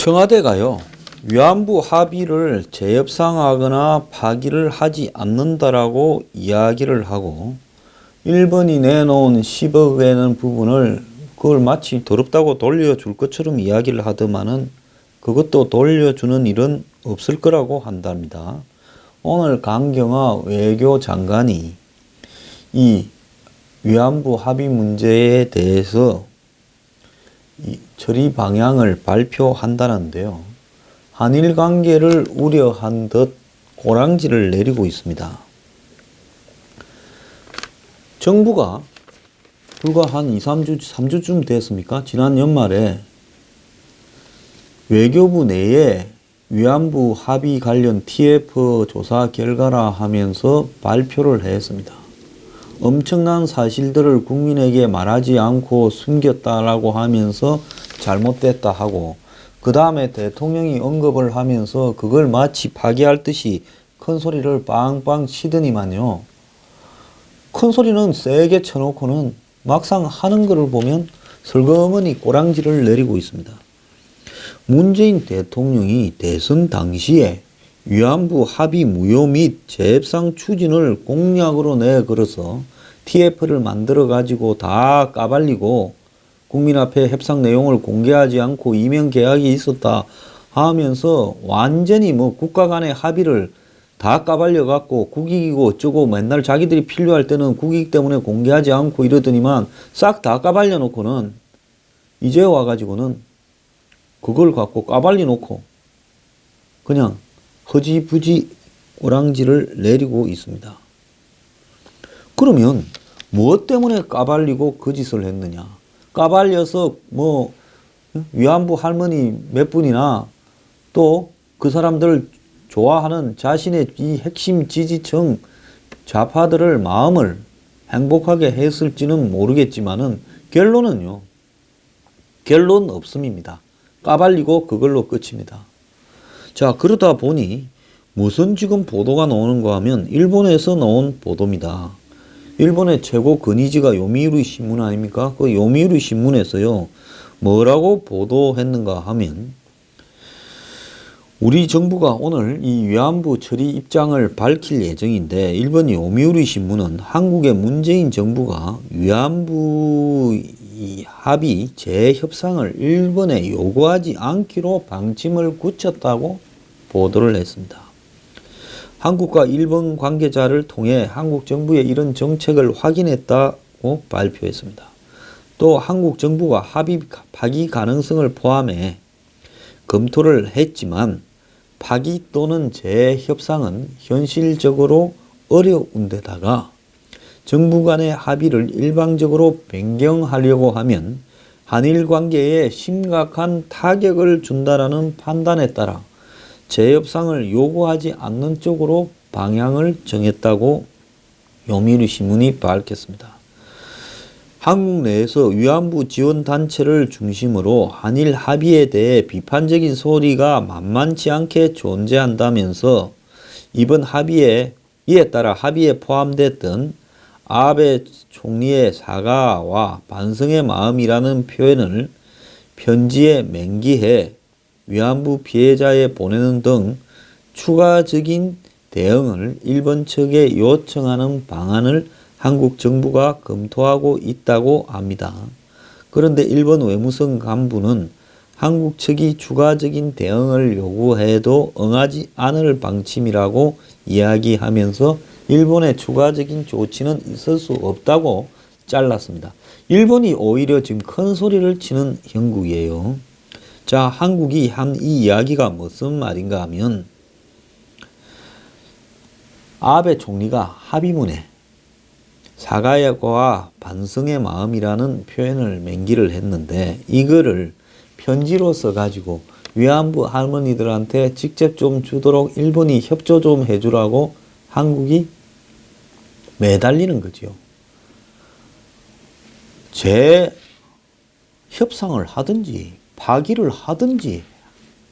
청와대가요, 위안부 합의를 재협상하거나 파기를 하지 않는다라고 이야기를 하고, 일본이 내놓은 10억 에는 부분을 그걸 마치 더럽다고 돌려줄 것처럼 이야기를 하더만은 그것도 돌려주는 일은 없을 거라고 한답니다. 오늘 강경화 외교장관이 이 위안부 합의 문제에 대해서 이 처리 방향을 발표한다는데요. 한일 관계를 우려한 듯 꼬랑지를 내리고 있습니다. 정부가 불과 한 3주쯤 됐습니까? 지난 연말에 외교부 내에 위안부 합의 관련 TF 조사 결과라 하면서 발표를 했습니다. 엄청난 사실들을 국민에게 말하지 않고 숨겼다라고 하면서 잘못됐다 하고, 그 다음에 대통령이 언급을 하면서 그걸 마치 파기할 듯이 큰 소리를 빵빵 치더니만요. 큰 소리는 세게 쳐놓고는 막상 하는 것을 보면 슬그머니 꼬랑지를 내리고 있습니다. 문재인 대통령이 대선 당시에 위안부 합의 무효 및 재협상 추진을 공약으로 내걸어서 TF를 만들어 가지고 다 까발리고 국민 앞에 협상 내용을 공개하지 않고 이명 계약이 있었다 하면서 완전히 국가 간의 합의를 다 까발려 갖고 국익이고 어쩌고 맨날 자기들이 필요할 때는 국익 때문에 공개하지 않고 이러더니만 싹 다 까발려 놓고는 이제 와가지고는 그걸 갖고 까발려 놓고 그냥 허지부지 꼬랑지를 내리고 있습니다. 그러면 무엇 때문에 까발리고 거짓을 했느냐? 까발려서 위안부 할머니 몇 분이나 또 그 사람들 좋아하는 자신의 이 핵심 지지층 좌파들을 마음을 행복하게 했을지는 모르겠지만은 결론 없음입니다. 까발리고 그걸로 끝입니다. 자, 그러다 보니 무슨 지금 보도가 나오는가 하면 일본에서 나온 보도입니다. 일본의 최고 근위지가 요미우리 신문 아닙니까? 그 요미우리 신문에서요, 뭐라고 보도했는가 하면, 우리 정부가 오늘 이 위안부 처리 입장을 밝힐 예정인데, 일본 요미우리 신문은 한국의 문재인 정부가 위안부 합의 재협상을 일본에 요구하지 않기로 방침을 굳혔다고 보도를 했습니다. 한국과 일본 관계자를 통해 한국 정부의 이런 정책을 확인했다고 발표했습니다. 또 한국 정부가 합의 파기 가능성을 포함해 검토를 했지만 파기 또는 재협상은 현실적으로 어려운 데다가 정부 간의 합의를 일방적으로 변경하려고 하면 한일 관계에 심각한 타격을 준다라는 판단에 따라 재협상을 요구하지 않는 쪽으로 방향을 정했다고 요미우리 신문이 밝혔습니다. 한국 내에서 위안부 지원단체를 중심으로 한일 합의에 대해 비판적인 소리가 만만치 않게 존재한다면서 이번 합의에 이에 따라 합의에 포함됐던 아베 총리의 사과와 반성의 마음이라는 표현을 편지에 맹기해 위안부 피해자에 보내는 등 추가적인 대응을 일본 측에 요청하는 방안을 한국 정부가 검토하고 있다고 합니다. 그런데 일본 외무성 간부는 한국 측이 추가적인 대응을 요구해도 응하지 않을 방침이라고 이야기하면서 일본의 추가적인 조치는 있을 수 없다고 잘랐습니다. 일본이 오히려 지금 큰 소리를 치는 형국이에요. 자, 한국이 한 이 이야기가 무슨 말인가 하면, 아베 총리가 합의문에 사과와 반성의 마음이라는 표현을 맹기를 했는데, 이거를 편지로 써가지고 위안부 할머니들한테 직접 좀 주도록 일본이 협조 좀 해주라고 한국이 매달리는 거죠. 재협상을 하든지 파기를 하든지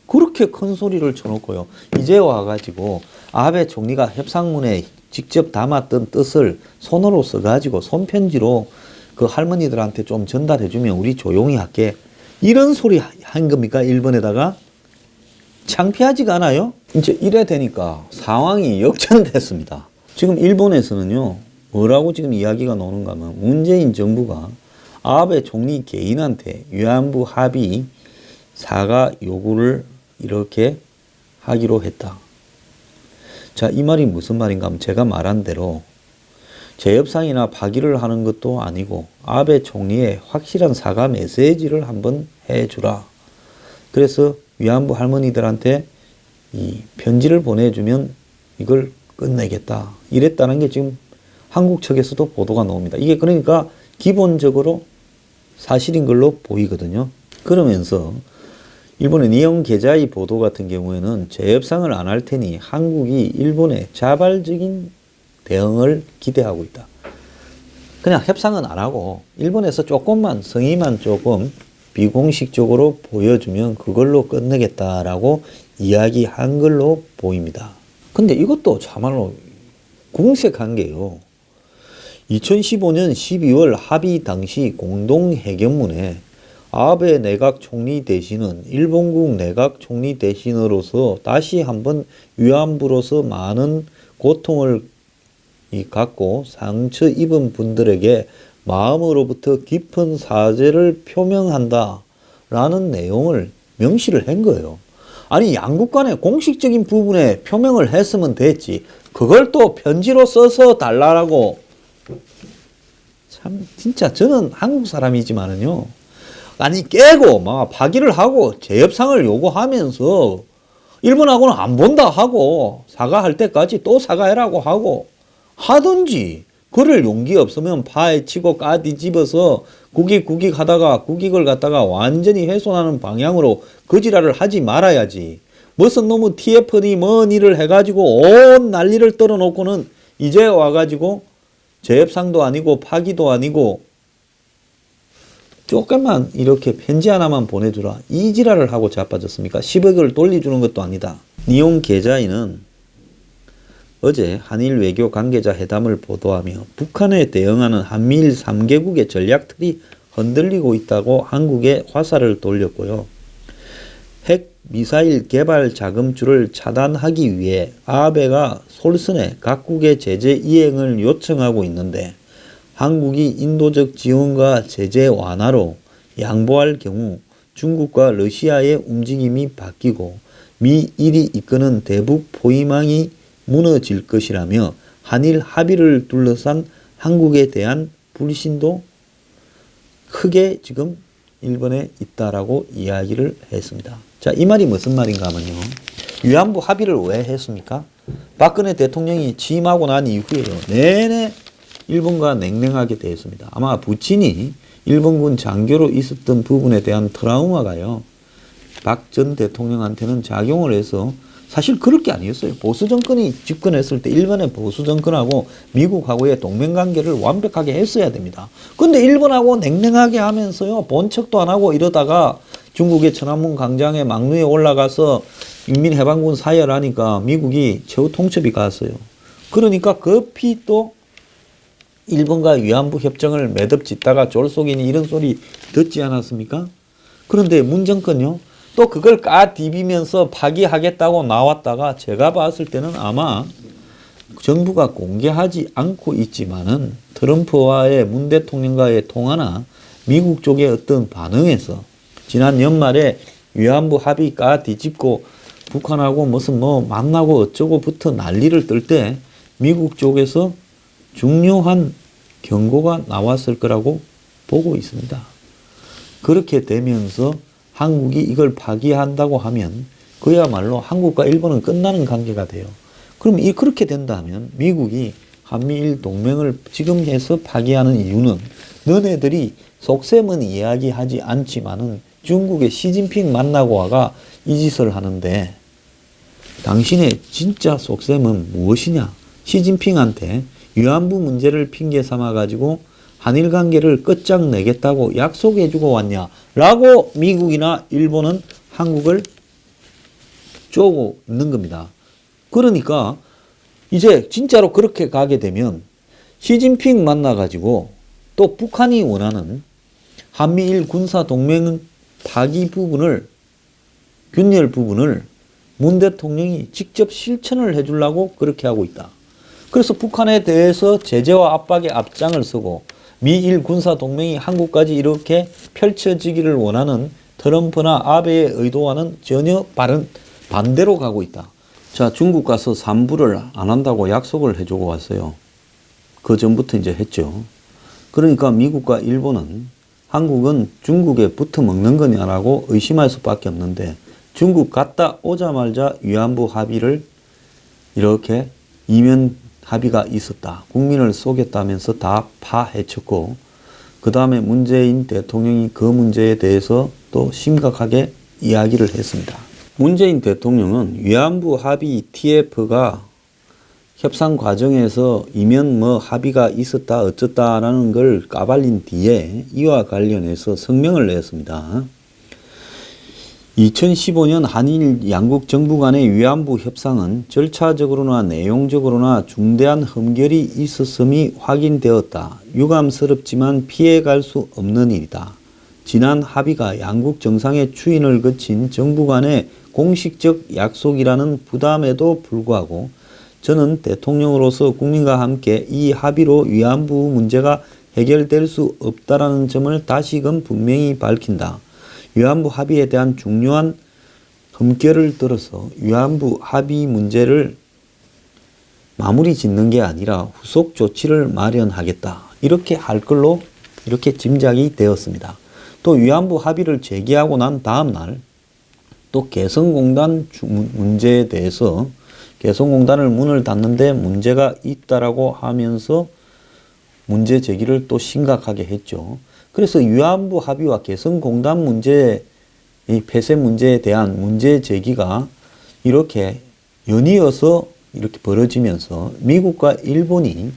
그렇게 큰 소리를 쳐놓고요, 이제 와가지고 아베 총리가 협상문에 직접 담았던 뜻을 손으로 써가지고 손편지로 그 할머니들한테 좀 전달해주면 우리 조용히 할게, 이런 소리 한 겁니까? 일본에다가 창피하지가 않아요? 이제 이래 되니까 상황이 역전됐습니다. 지금 일본에서는요, 뭐라고 지금 이야기가 나오는가 하면 문재인 정부가 아베 총리 개인한테 위안부 합의 사과 요구를 이렇게 하기로 했다. 자, 이 말이 무슨 말인가 하면 제가 말한 대로 재협상이나 파기를 하는 것도 아니고 아베 총리의 확실한 사과 메시지를 한번 해주라. 그래서 위안부 할머니들한테 이 편지를 보내주면 이걸 끝내겠다. 이랬다는 게 지금 한국 측에서도 보도가 나옵니다. 이게 그러니까 기본적으로 사실인 걸로 보이거든요. 그러면서 일본의 니혼 게자의 보도 같은 경우에는 재협상을 안 할 테니 한국이 일본의 자발적인 대응을 기대하고 있다. 그냥 협상은 안 하고 일본에서 조금만 성의만 조금 비공식적으로 보여주면 그걸로 끝내겠다라고 이야기한 걸로 보입니다. 근데 이것도 참말로 궁색한 게요. 2015년 12월 합의 당시 공동해견문에 아베 내각 총리 대신은 일본국 내각 총리 대신으로서 다시 한번 위안부로서 많은 고통을 갖고 상처 입은 분들에게 마음으로부터 깊은 사죄를 표명한다 라는 내용을 명시를 한 거예요. 아니, 양국 간의 공식적인 부분에 표명을 했으면 됐지, 그걸 또 편지로 써서 달라라고. 참 진짜 저는 한국 사람이지만은요, 아니 깨고 막 파기를 하고 재협상을 요구하면서 일본하고는 안 본다 하고 사과할 때까지 또 사과해라고 하고 하든지, 그럴 용기 없으면 파에 치고 까뒤집어서 국익 하다가 국익을 갖다가 완전히 훼손하는 방향으로 거지랄을 하지 말아야지. 무슨 놈의 TF니 뭔 일을 해가지고 온 난리를 떨어놓고는 이제 와가지고 재협상도 아니고 파기도 아니고 조금만 이렇게 편지 하나만 보내주라, 이 지랄을 하고 자빠졌습니까? 10억을 돌려주는 것도 아니다. 니혼 게자인은 어제 한일 외교 관계자 회담을 보도하며 북한에 대응하는 한미일 3개국의 전략틀이 흔들리고 있다고 한국에 화살을 돌렸고요. 핵 미사일 개발 자금줄을 차단하기 위해 아베가 솔선에 각국의 제재 이행을 요청하고 있는데 한국이 인도적 지원과 제재 완화로 양보할 경우 중국과 러시아의 움직임이 바뀌고 미일이 이끄는 대북 포위망이 무너질 것이라며 한일 합의를 둘러싼 한국에 대한 불신도 크게 지금 일본에 있다라고 이야기를 했습니다. 자, 이 말이 무슨 말인가 하면요, 위안부 합의를 왜 했습니까? 박근혜 대통령이 취임하고 난 이후에요, 내내 일본과 냉랭하게 대했습니다. 아마 부친이 일본군 장교로 있었던 부분에 대한 트라우마가요, 박 전 대통령한테는 작용을 해서 사실 그럴 게 아니었어요. 보수 정권이 집권했을 때 일본의 보수 정권하고 미국하고의 동맹관계를 완벽하게 했어야 됩니다. 근데 일본하고 냉랭하게 하면서요, 본척도 안 하고 이러다가 중국의 천안문 광장에 막루에 올라가서 인민해방군 사열하니까 미국이 최후 통첩이 갔어요. 그러니까 급히 또 일본과 위안부 협정을 매듭짓다가 졸속이니 이런 소리 듣지 않았습니까? 그런데 문 정권요, 또 그걸 까디비면서 파기하겠다고 나왔다가 제가 봤을 때는 아마 정부가 공개하지 않고 있지만은 트럼프와의 문 대통령과의 통화나 미국 쪽의 어떤 반응에서 지난 연말에 위안부 합의 까뒤집고 북한하고 무슨 뭐 만나고 어쩌고부터 난리를 떨 때 미국 쪽에서 중요한 경고가 나왔을 거라고 보고 있습니다. 그렇게 되면서 한국이 이걸 파기한다고 하면 그야말로 한국과 일본은 끝나는 관계가 돼요. 그럼 그렇게 된다면 미국이 한미일 동맹을 지금 해서 파기하는 이유는 너네들이 속셈은 이야기하지 않지만은 중국의 시진핑 만나고 와가 이 짓을 하는데 당신의 진짜 속셈은 무엇이냐? 시진핑한테 위안부 문제를 핑계 삼아가지고 한일 관계를 끝장내겠다고 약속해주고 왔냐? 라고 미국이나 일본은 한국을 쪼고 있는 겁니다. 그러니까 이제 진짜로 그렇게 가게 되면 시진핑 만나가지고 또 북한이 원하는 한미일 군사동맹 파기 부분을, 균열 부분을 문 대통령이 직접 실천을 해주려고 그렇게 하고 있다. 그래서 북한에 대해서 제재와 압박에 앞장을 서고 미일 군사동맹이 한국까지 이렇게 펼쳐지기를 원하는 트럼프나 아베의 의도와는 전혀 반대로 가고 있다. 자, 중국 가서 산불을 안 한다고 약속을 해주고 왔어요. 그 전부터 이제 했죠. 그러니까 미국과 일본은 한국은 중국에 붙어 먹는 거냐라고 의심할 수밖에 없는데, 중국 갔다 오자마자 위안부 합의를 이렇게 이면 합의가 있었다, 국민을 속였다면서 다 파헤쳤고, 그 다음에 문재인 대통령이 그 문제에 대해서 또 심각하게 이야기를 했습니다. 문재인 대통령은 위안부 합의 TF가 협상 과정에서 이면 합의가 있었다 어쩌다라는 걸 까발린 뒤에 이와 관련해서 성명을 냈습니다. 2015년 한일 양국 정부 간의 위안부 협상은 절차적으로나 내용적으로나 중대한 흠결이 있었음이 확인되었다. 유감스럽지만 피해갈 수 없는 일이다. 지난 합의가 양국 정상의 추인을 거친 정부 간의 공식적 약속이라는 부담에도 불구하고 저는 대통령으로서 국민과 함께 이 합의로 위안부 문제가 해결될 수 없다라는 점을 다시금 분명히 밝힌다. 위안부 합의에 대한 중요한 흠결을 들어서 위안부 합의 문제를 마무리 짓는 게 아니라 후속 조치를 마련하겠다. 이렇게 할 걸로 이렇게 짐작이 되었습니다. 또 위안부 합의를 제기하고 난 다음 날 또 개성공단 문제에 대해서 개성공단을 문을 닫는데 문제가 있다라고 하면서 문제 제기를 또 심각하게 했죠. 그래서 위안부 합의와 개성공단 문제, 이 폐쇄 문제에 대한 문제 제기가 이렇게 연이어서 이렇게 벌어지면서 미국과 일본이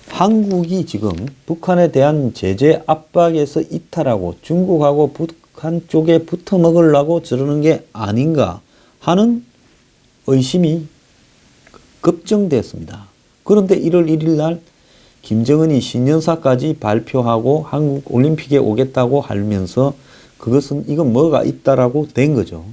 한국이 지금 북한에 대한 제재 압박에서 이탈하고 중국하고 북한 쪽에 붙어 먹으려고 저러는 게 아닌가 하는 의심이 급증됐습니다. 그런데 1월 1일 날 김정은이 신년사까지 발표하고 한국 올림픽에 오겠다고 하면서 그것은 이건 뭐가 있다라고 된 거죠.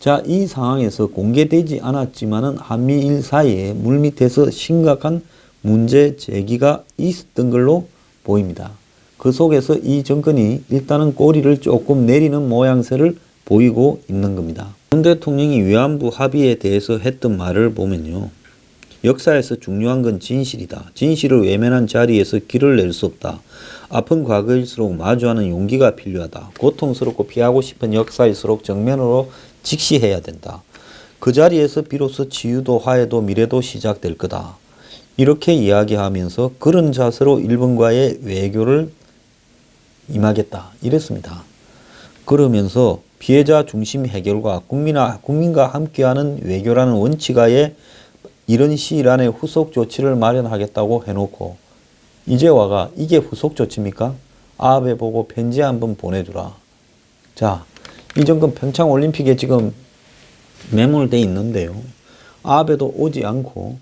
자, 이 상황에서 공개되지 않았지만은 한미일 사이에 물밑에서 심각한 문제 제기가 있었던 걸로 보입니다. 그 속에서 이 정권이 일단은 꼬리를 조금 내리는 모양새를 보이고 있는 겁니다. 문 대통령이 위안부 합의에 대해서 했던 말을 보면요. 역사에서 중요한 건 진실이다. 진실을 외면한 자리에서 길을 낼 수 없다. 아픈 과거일수록 마주하는 용기가 필요하다. 고통스럽고 피하고 싶은 역사일수록 정면으로 직시해야 된다. 그 자리에서 비로소 치유도 화해도 미래도 시작될 거다. 이렇게 이야기하면서 그런 자세로 일본과의 외교를 임하겠다. 이랬습니다. 그러면서 피해자 중심 해결과 국민과 함께하는 외교라는 원칙하에 이런 시일 안에 후속 조치를 마련하겠다고 해놓고 이제 와가 이게 후속 조치입니까? 아베 보고 편지 한번 보내주라. 자, 이 정권 평창올림픽에 지금 매몰돼 있는데요. 아베도 오지 않고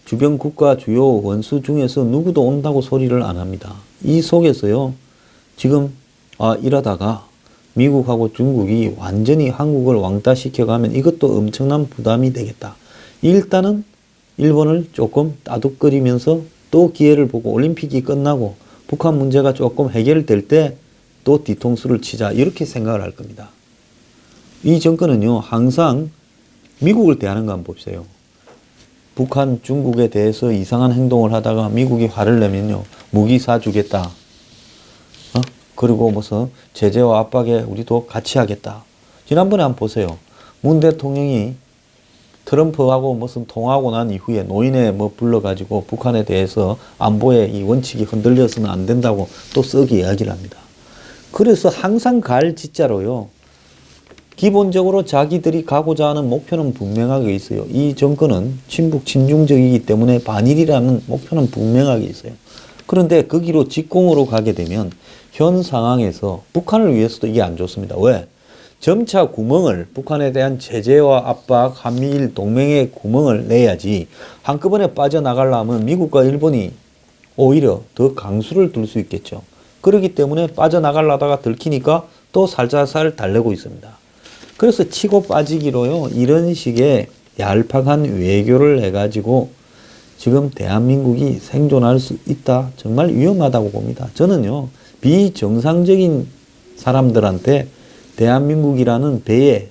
주변 국가 주요 원수 중에서 누구도 온다고 소리를 안 합니다. 이 속에서요. 지금 이러다가 미국하고 중국이 완전히 한국을 왕따시켜가면 이것도 엄청난 부담이 되겠다. 일단은 일본을 조금 따둑거리면서 또 기회를 보고 올림픽이 끝나고 북한 문제가 조금 해결될 때 또 뒤통수를 치자 이렇게 생각을 할 겁니다. 이 정권은요. 항상 미국을 대하는 거 한번 보세요. 북한, 중국에 대해서 이상한 행동을 하다가 미국이 화를 내면요. 무기 사주겠다. 그리고 무슨 제재와 압박에 우리도 같이 하겠다. 지난번에 한번 보세요. 문 대통령이 트럼프하고 무슨 통화하고 난 이후에 노인회 불러가지고 북한에 대해서 안보의 이 원칙이 흔들려서는 안 된다고 또 썩이 이야기를 합니다. 그래서 항상 갈 짓자로요. 기본적으로 자기들이 가고자 하는 목표는 분명하게 있어요. 이 정권은 친북 친중적이기 때문에 반일이라는 목표는 분명하게 있어요. 그런데 그 길로 직공으로 가게 되면 현 상황에서 북한을 위해서도 이게 안 좋습니다. 왜? 점차 구멍을 북한에 대한 제재와 압박, 한미일 동맹의 구멍을 내야지 한꺼번에 빠져나가려면 미국과 일본이 오히려 더 강수를 둘 수 있겠죠. 그렇기 때문에 빠져나가려다가 들키니까 또 살살살 달래고 있습니다. 그래서 치고 빠지기로요. 이런 식의 얄팍한 외교를 해가지고 지금 대한민국이 생존할 수 있다. 정말 위험하다고 봅니다. 저는요. 비정상적인 사람들한테 대한민국이라는 배에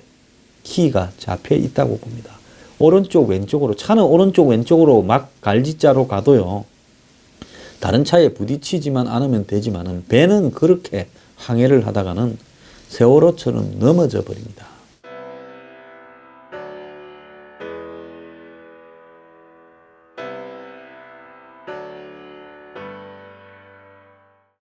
키가 잡혀 있다고 봅니다. 오른쪽 왼쪽으로 차는 오른쪽 왼쪽으로 막 갈지자로 가도요. 다른 차에 부딪히지만 않으면 되지만은 배는 그렇게 항해를 하다가는 세월호처럼 넘어져 버립니다.